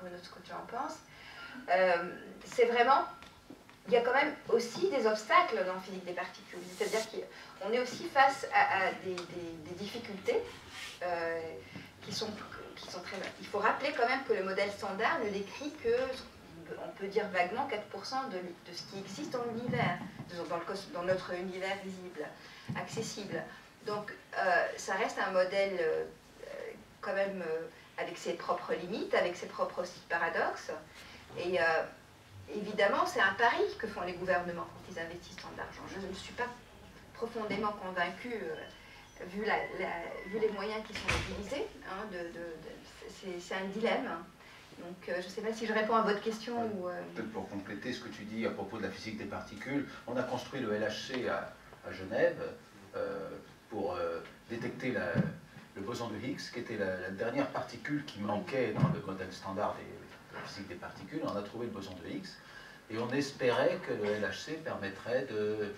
Bruno, ce que tu en penses. C'est vraiment... Il y a quand même aussi des obstacles dans la physique des particules. C'est-à-dire qu'on est aussi face à des difficultés qui sont très... Il faut rappeler quand même que le modèle standard ne décrit que, on peut dire vaguement, 4% de ce qui existe dans l'univers, dans notre univers visible, accessible. Donc ça reste un modèle quand même avec ses propres limites, avec ses propres aussi paradoxes. Et évidemment, c'est un pari que font les gouvernements quand ils investissent tant d'argent. Je ne suis pas profondément convaincue, vu les moyens qui sont utilisés. Hein, c'est un dilemme. Donc, je ne sais pas si je réponds à votre question. Peut-être pour compléter ce que tu dis à propos de la physique des particules, on a construit le LHC à Genève pour détecter le boson de Higgs, qui était la dernière particule qui manquait dans le modèle standard de la physique des particules. On a trouvé le boson de Higgs et on espérait que le LHC permettrait de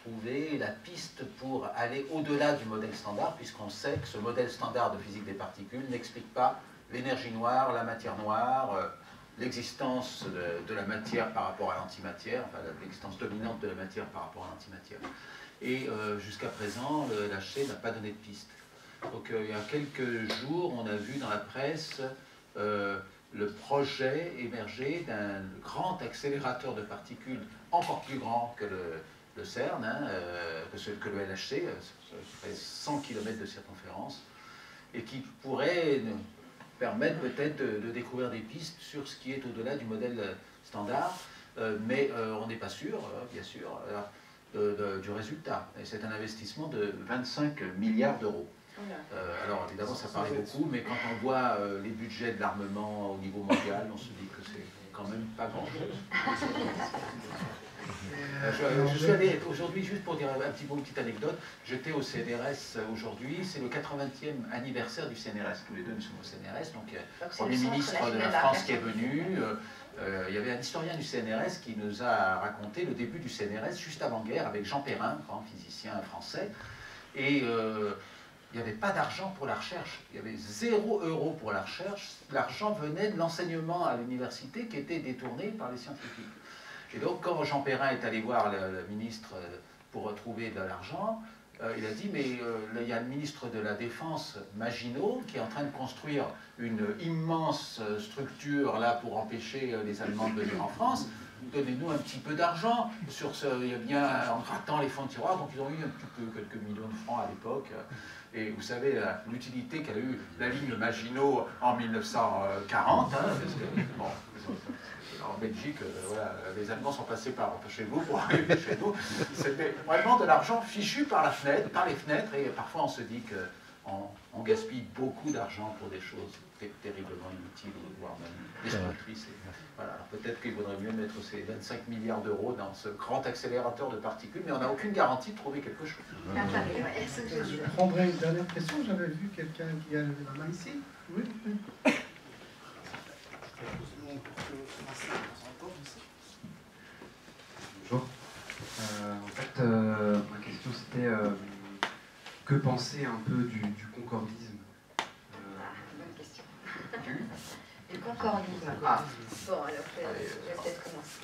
trouver la piste pour aller au-delà du modèle standard, puisqu'on sait que ce modèle standard de physique des particules n'explique pas l'énergie noire, la matière noire, l'existence de la matière par rapport à l'antimatière, enfin l'existence dominante de la matière par rapport à l'antimatière. Et jusqu'à présent, le LHC n'a pas donné de piste. Donc il y a quelques jours, on a vu dans la presse le projet émerger d'un grand accélérateur de particules encore plus grand que le CERN, hein, que le LHC, ça fait 100 km de circonférence, et qui pourrait nous permettre peut-être de découvrir des pistes sur ce qui est au-delà du modèle standard, mais on n'est pas sûr, bien sûr, du résultat. Et c'est un investissement de 25 milliards d'euros. Alors évidemment ça paraît beaucoup, mais quand on voit les budgets de l'armement au niveau mondial, on se dit que c'est quand même pas grand-chose. Je suis allé aujourd'hui, juste pour dire un petit peu une petite anecdote, j'étais au CNRS aujourd'hui, c'est le 80e anniversaire du CNRS, tous les deux nous sommes au CNRS, donc le Premier ministre de la France qui est venu, il y avait un historien du CNRS qui nous a raconté le début du CNRS juste avant-guerre avec Jean Perrin, grand physicien français, et il n'y avait pas d'argent pour la recherche, il y avait 0 € pour la recherche, l'argent venait de l'enseignement à l'université qui était détourné par les scientifiques. Et donc quand Jean Perrin est allé voir le ministre pour retrouver de l'argent, il a dit mais il y a le ministre de la Défense, Maginot, qui est en train de construire une immense structure là pour empêcher les Allemands de venir en France. Donnez-nous un petit peu d'argent sur ce, il y a bien en grattant les fonds de tiroir, donc ils ont eu un petit peu quelques millions de francs à l'époque. Et vous savez l'utilité qu'a eu la ligne Maginot en 1940, hein, parce que, bon, en Belgique, voilà, les Allemands sont passés par chez vous pour arriver chez nous. C'était vraiment de l'argent fichu par la fenêtre, par les fenêtres, et parfois on se dit qu'on gaspille beaucoup d'argent pour des choses terriblement inutiles, voire même destructrices. Voilà, peut-être qu'il vaudrait mieux mettre ces 25 milliards d'euros dans ce grand accélérateur de particules, mais on n'a aucune garantie de trouver quelque chose. Je prendrai une dernière question. J'avais vu quelqu'un qui a levé la main ici. Oui. Bonjour. En fait, ma question c'était que penser un peu du concordisme Bonne question. Du concordisme. Ah. Bon, alors je vais peut-être commencer.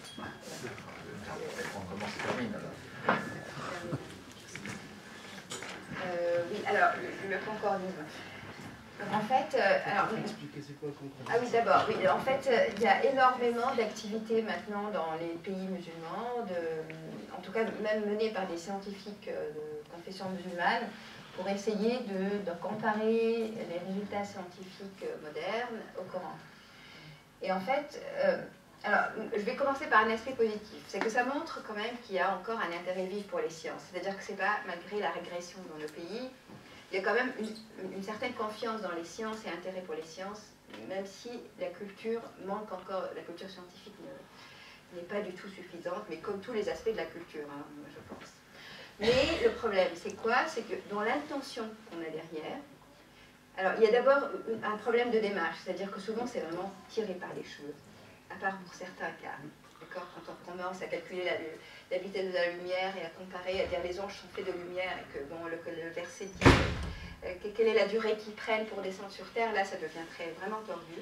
On commence et termine alors. Oui, alors le concordisme. Donc en fait, alors, Expliquez c'est quoi le concordisme. ah oui, d'abord, oui, en fait, il y a énormément d'activités maintenant dans les pays musulmans, en tout cas même menées par des scientifiques de confession musulmane, pour essayer de comparer les résultats scientifiques modernes au Coran. Et en fait, alors, je vais commencer par un aspect positif, c'est que ça montre quand même qu'il y a encore un intérêt vif pour les sciences, c'est-à-dire que c'est pas, malgré la régression dans le pays, il y a quand même une certaine confiance dans les sciences et intérêt pour les sciences, même si la culture manque encore, la culture scientifique n'est pas du tout suffisante, mais comme tous les aspects de la culture, hein, je pense. Mais le problème, c'est quoi? C'est que dans l'intention qu'on a derrière, alors il y a d'abord un problème de démarche, c'est-à-dire que souvent c'est vraiment tiré par les cheveux, à part pour certains cas. Quand on commence à calculer la vitesse de la lumière et à comparer, à dire les anges sont faits de lumière et que bon, le verset dit quelle est la durée qu'ils prennent pour descendre sur Terre, là ça devient vraiment tordu.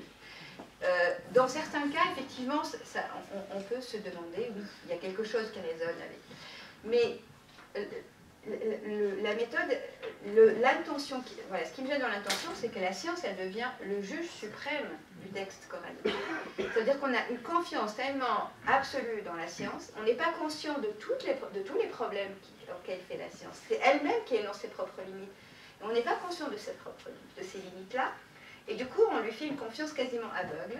Dans certains cas, effectivement, on peut se demander, oui, il y a quelque chose qui résonne avec. Mais la méthode, l'intention, voilà, ce qui me gêne dans l'intention, c'est que la science, elle devient le juge suprême du texte coranique. C'est-à-dire qu'on a une confiance tellement absolue dans la science, on n'est pas conscient de tous les problèmes auxquels fait la science. C'est elle-même qui énonce ses propres limites. Et on n'est pas conscient de ces limites-là, et du coup, on lui fait une confiance quasiment aveugle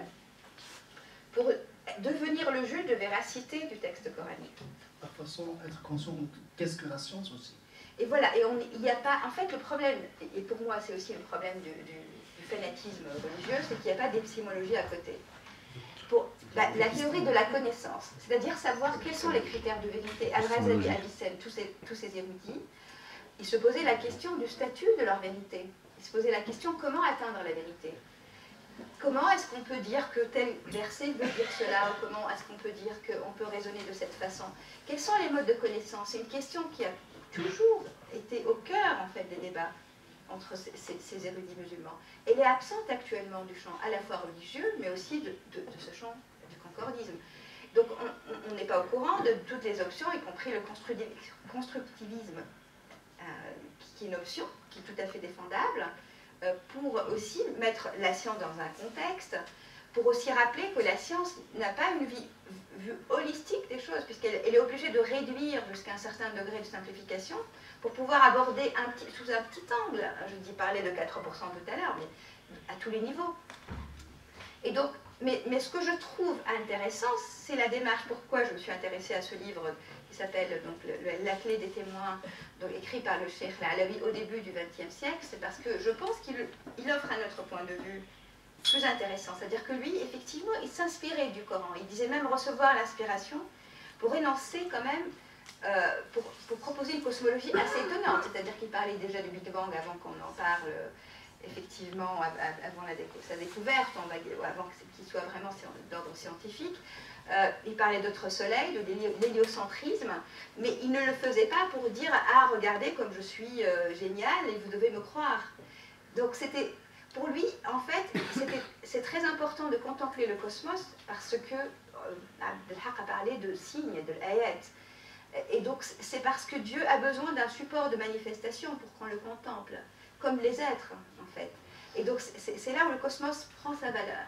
pour devenir le juge de véracité du texte coranique. Par façon, être conscient de qu'est-ce que la science aussi. Et voilà, et il n'y a pas, en fait le problème, et pour moi c'est aussi le problème du fanatisme religieux, c'est qu'il n'y a pas d'épistémologie à côté. Pour la théorie de la connaissance, c'est-à-dire savoir quels sont les critères de vérité. Al-Razali, Avicenne, tous ces érudits, ils se posaient la question du statut de leur vérité. Ils se posaient la question comment atteindre la vérité. Comment est-ce qu'on peut dire que tel verset veut dire cela, ou comment est-ce qu'on peut dire qu'on peut raisonner de cette façon? Quels sont les modes de connaissance? C'est une question qui a toujours été au cœur en fait des débats. entre ces érudits musulmans. Elle est absente actuellement du champ à la fois religieux, mais aussi de ce champ du concordisme. Donc on n'est pas au courant de toutes les options, y compris le constructivisme, qui est une option, qui est tout à fait défendable, pour aussi mettre la science dans un contexte, pour aussi rappeler que la science n'a pas une vue holistique des choses, puisqu'elle est obligée de réduire jusqu'à un certain degré de simplification pour pouvoir aborder sous un petit angle, je dis parler de 4% tout à l'heure, mais à tous les niveaux. Et donc, mais ce que je trouve intéressant, c'est la démarche. Pourquoi je me suis intéressée à ce livre qui s'appelle donc La clé des témoins, donc écrit par le Cheikh Alawi au début du XXe siècle, c'est parce que je pense qu'il offre un autre point de vue plus intéressant. C'est-à-dire que lui, effectivement, il s'inspirait du Coran. Il disait même recevoir l'inspiration pour énoncer quand même, pour proposer une cosmologie assez étonnante. C'est-à-dire qu'il parlait déjà du Big Bang avant qu'on en parle, effectivement, avant sa découverte, avant qu'il soit vraiment d'ordre scientifique. Il parlait d'autres soleils, de l'héliocentrisme, mais il ne le faisait pas pour dire « Ah, regardez comme je suis génial et vous devez me croire ». Donc c'était... Pour lui, en fait, c'est très important de contempler le cosmos parce que Abdelhak a parlé de signes, de l'ayat. Et donc, c'est parce que Dieu a besoin d'un support de manifestation pour qu'on le contemple, comme les êtres, en fait. Et donc, c'est là où le cosmos prend sa valeur.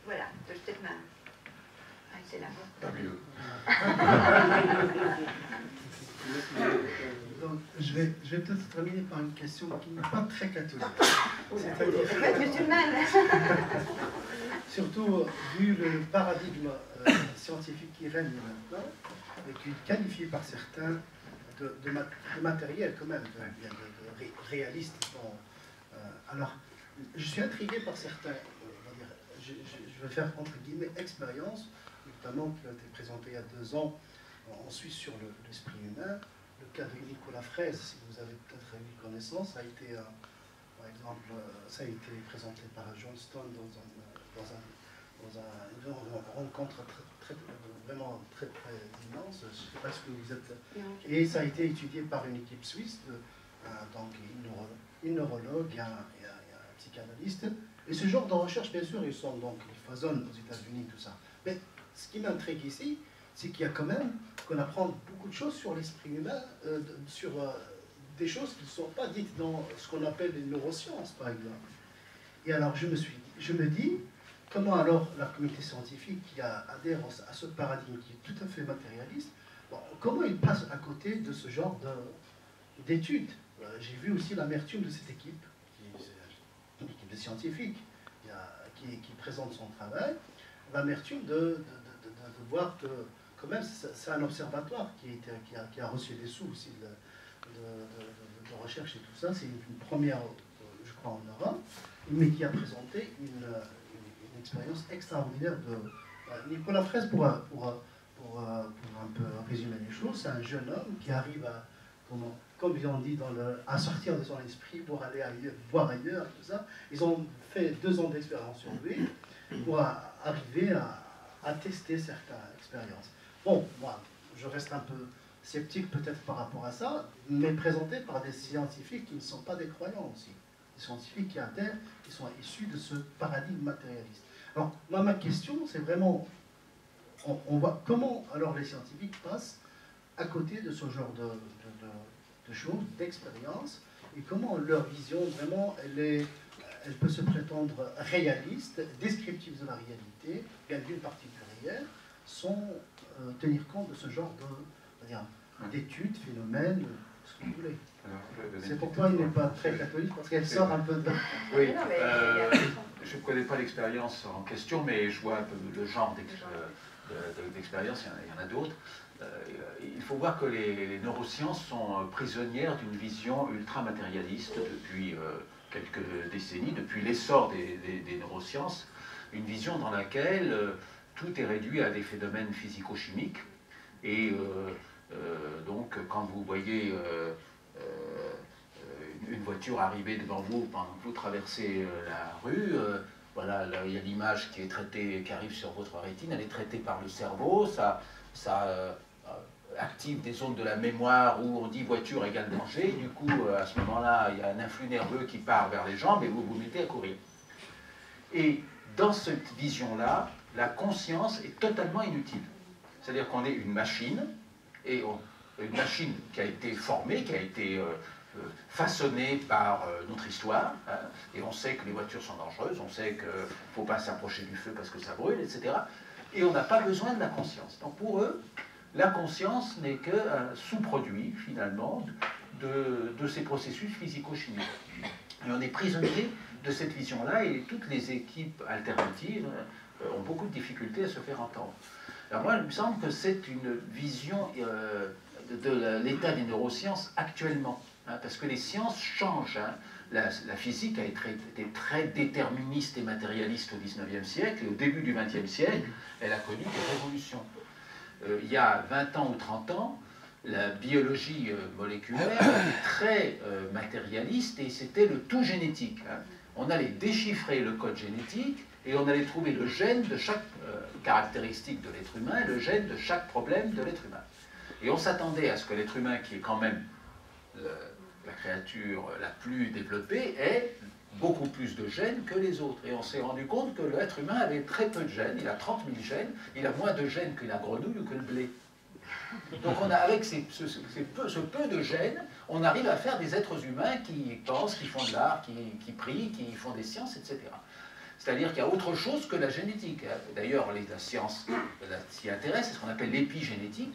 Voilà, je vais peut-être arrêter là. Pas mieux. Donc, je vais peut-être terminer par une question qui n'est pas très catholique. C'est-à-dire musulmane. Surtout vu le paradigme scientifique qui règne maintenant, et qui est qualifié par certains de matériel quand même, de réaliste. Bon, alors, je suis intrigué par certains, je vais faire entre guillemets expérience, notamment qui a été présentée il y a 2 ans en Suisse sur l'esprit humain. Le cas de Nicolas Fraisse, si vous avez peut-être eu connaissance, a été, par exemple, ça a été présenté par Johnston dans une rencontre vraiment très immense. Je ne sais pas ce que vous êtes. Et ça a été étudié par une équipe suisse, donc une neurologue et un psychanalyste. Et ce genre de recherche, bien sûr, ils foisonnent aux États-Unis, tout ça. Mais ce qui m'intrigue ici, c'est qu'il y a quand même qu'on apprend beaucoup de choses sur l'esprit humain, sur des choses qui ne sont pas dites dans ce qu'on appelle les neurosciences, par exemple. Et alors je me dis, comment alors la communauté scientifique qui adhère à ce paradigme qui est tout à fait matérialiste, bon, comment il passe à côté de ce genre d'études? J'ai vu aussi l'amertume de cette équipe, une équipe de scientifiques qui présente son travail, l'amertume de voir que quand même, c'est un observatoire qui a reçu des sous aussi de recherche et tout ça. C'est une première, je crois, en Europe, mais qui a présenté une expérience extraordinaire de Nicolas Fraisse, pour un peu résumer les choses. C'est un jeune homme qui arrive à, comme ils ont dit, à sortir de son esprit pour aller ailleurs, voir ailleurs, tout ça. Ils ont fait 2 ans d'expérience sur lui pour arriver à tester certaines expériences. Bon, moi, je reste un peu sceptique peut-être par rapport à ça, mais présenté par des scientifiques qui ne sont pas des croyants aussi. Des scientifiques qui adhèrent, qui sont issus de ce paradigme matérialiste. Alors, moi, ma question, c'est vraiment, on voit comment alors les scientifiques passent à côté de ce genre de choses, d'expériences, et comment leur vision, vraiment, elle peut se prétendre réaliste, descriptive de la réalité, bien d'une particulière, sans tenir compte de ce genre d'études, phénomènes, ce que vous voulez. C'est pourquoi il n'est pas très catholique, parce qu'elle sort un peu de... Oui, je ne connais pas l'expérience en question, mais je vois un peu le genre d'expérience, il y en a d'autres. Il faut voir que les neurosciences sont prisonnières d'une vision ultra-matérialiste depuis quelques décennies, depuis l'essor des neurosciences, une vision dans laquelle tout est réduit à des phénomènes physico-chimiques. Et donc, quand vous voyez une voiture arriver devant vous pendant que vous traversez la rue, voilà, là, il y a l'image qui est traitée, qui arrive sur votre rétine, elle est traitée par le cerveau, active des zones de la mémoire où on dit voiture égale danger. Du coup, à ce moment-là, il y a un influx nerveux qui part vers les jambes et vous vous mettez à courir. Et dans cette vision-là, la conscience est totalement inutile. C'est-à-dire qu'on est une machine, et une machine qui a été formée, qui a été façonnée par notre histoire, hein, et on sait que les voitures sont dangereuses, on sait qu'il ne faut pas s'approcher du feu parce que ça brûle, etc. Et on n'a pas besoin de la conscience. Donc pour eux, la conscience n'est qu'un sous-produit, finalement, de ces processus physico-chimiques. Et on est prisonnier de cette vision-là, et toutes les équipes alternatives ont beaucoup de difficultés à se faire entendre. Alors moi, il me semble que c'est une vision de l'état des neurosciences actuellement, hein, parce que les sciences changent. Hein. La physique a été très déterministe et matérialiste au XIXe siècle, et au début du XXe siècle, elle a connu des révolutions. Il y a 20 ans ou 30 ans, la biologie moléculaire était très matérialiste, et c'était le tout génétique. Hein. On allait déchiffrer le code génétique, et on allait trouver le gène de chaque caractéristique de l'être humain, le gène de chaque problème de l'être humain. Et on s'attendait à ce que l'être humain, qui est quand même la créature la plus développée, ait beaucoup plus de gènes que les autres. Et on s'est rendu compte que l'être humain avait très peu de gènes, il a 30 000 gènes, il a moins de gènes que la grenouille ou que le blé. Donc on a, avec ce peu de gènes, on arrive à faire des êtres humains qui pensent, qui font de l'art, qui prient, qui font des sciences, etc. C'est-à-dire qu'il y a autre chose que la génétique. D'ailleurs, la science s'y intéresse, c'est ce qu'on appelle l'épigénétique.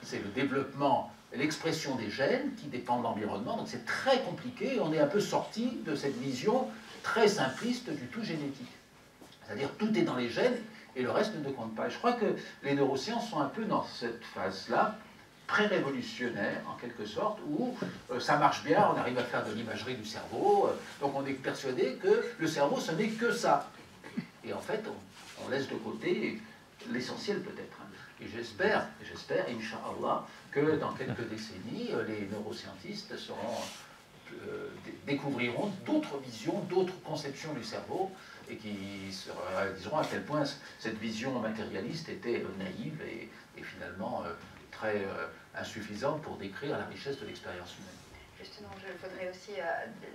C'est le développement, l'expression des gènes qui dépendent de l'environnement. Donc c'est très compliqué, et on est un peu sorti de cette vision très simpliste du tout génétique. C'est-à-dire tout est dans les gènes et le reste ne compte pas. Et je crois que les neurosciences sont un peu dans cette phase-là, pré-révolutionnaire en quelque sorte, où ça marche bien, on arrive à faire de l'imagerie du cerveau, donc on est persuadé que le cerveau ce n'est que ça. Et en fait, on laisse de côté l'essentiel peut-être. Et j'espère, Inch'Allah, que dans quelques décennies, les neuroscientistes découvriront d'autres visions, d'autres conceptions du cerveau, et qui réaliseront à quel point cette vision matérialiste était naïve et finalement très insuffisante pour décrire la richesse de l'expérience humaine. Justement, je voudrais aussi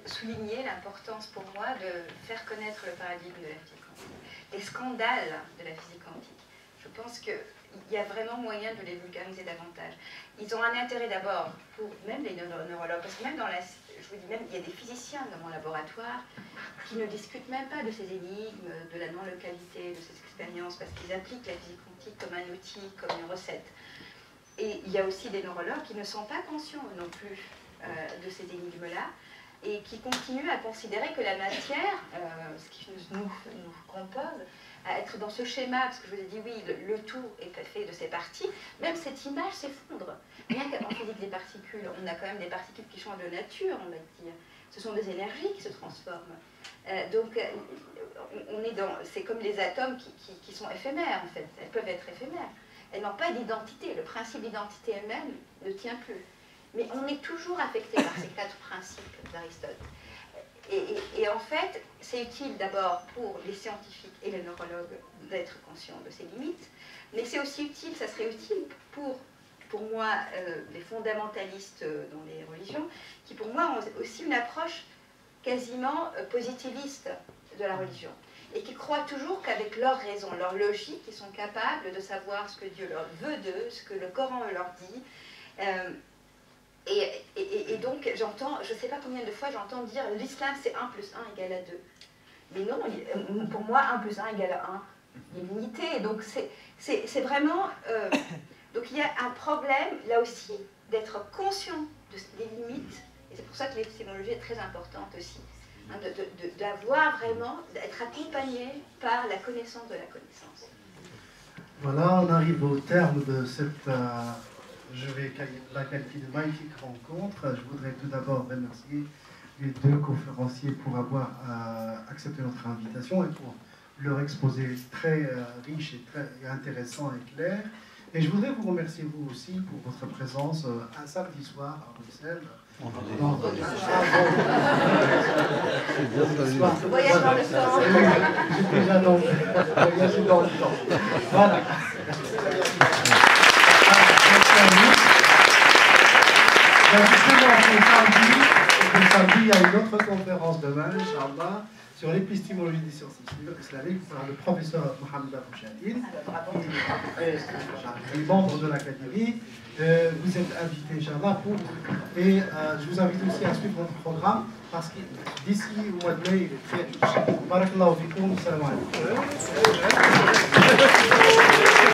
souligner l'importance pour moi de faire connaître le paradigme de la physique quantique, les scandales de la physique quantique. Je pense qu'il y a vraiment moyen de les vulgariser davantage. Ils ont un intérêt d'abord pour même les neurologues, parce que même je vous dis même, il y a des physiciens dans mon laboratoire qui ne discutent même pas de ces énigmes, de la non-localité, de ces expériences, parce qu'ils appliquent la physique quantique comme un outil, comme une recette. Et il y a aussi des neurologues qui ne sont pas conscients non plus de ces énigmes-là, et qui continuent à considérer que la matière, ce qui nous compose, à être dans ce schéma, parce que je vous ai dit, oui, le tout est fait de ces parties, même cette image s'effondre. Rien qu'en physique des particules, on a quand même des particules qui changent de nature, on va dire. Ce sont des énergies qui se transforment. Donc, c'est comme les atomes qui sont éphémères, en fait. Elles peuvent être éphémères. Elles n'ont pas d'identité. Le principe d'identité elle-même ne tient plus. Mais on est toujours affecté par ces 4 principes d'Aristote. Et en fait, c'est utile d'abord pour les scientifiques et les neurologues d'être conscients de ces limites, mais c'est aussi utile, ça serait utile pour moi, les fondamentalistes dans les religions, qui pour moi ont aussi une approche quasiment positiviste de la religion, et qui croient toujours qu'avec leur raison, leur logique, ils sont capables de savoir ce que Dieu leur veut d'eux, ce que le Coran leur dit. Et donc, j'entends, je ne sais pas combien de fois j'entends dire l'islam c'est 1 plus 1 égale à 2. Mais non, pour moi 1 plus 1 égale à 1. Il y a une unité. Donc c'est vraiment... donc il y a un problème, là aussi, d'être conscient des limites. Et c'est pour ça que l'épistémologie est très importante aussi. Hein, d'avoir vraiment, d'être accompagné par la connaissance de la connaissance. Voilà, on arrive au terme de cette... je vais la qualifier de magnifique rencontre. Je voudrais tout d'abord remercier les 2 conférenciers pour avoir accepté notre invitation et pour leur exposé très riche et très intéressant et clair. Et je voudrais vous remercier vous aussi pour votre présence un samedi soir à Bruxelles. Voyage dans le temps. J'ai déjà voyagé dans le temps. Voilà. justement, pour samedi, il y a une autre conférence demain, Inch'Allah, sur l'épistémologie des sciences islamiques par le professeur Mohamed Abouchadine, qui est membre de l'Académie. Vous êtes invité, Inch'Allah, et je vous invite aussi à suivre notre programme, parce que d'ici au mois de mai, il est très riche. Barakallahu fikoum, salam alaikum.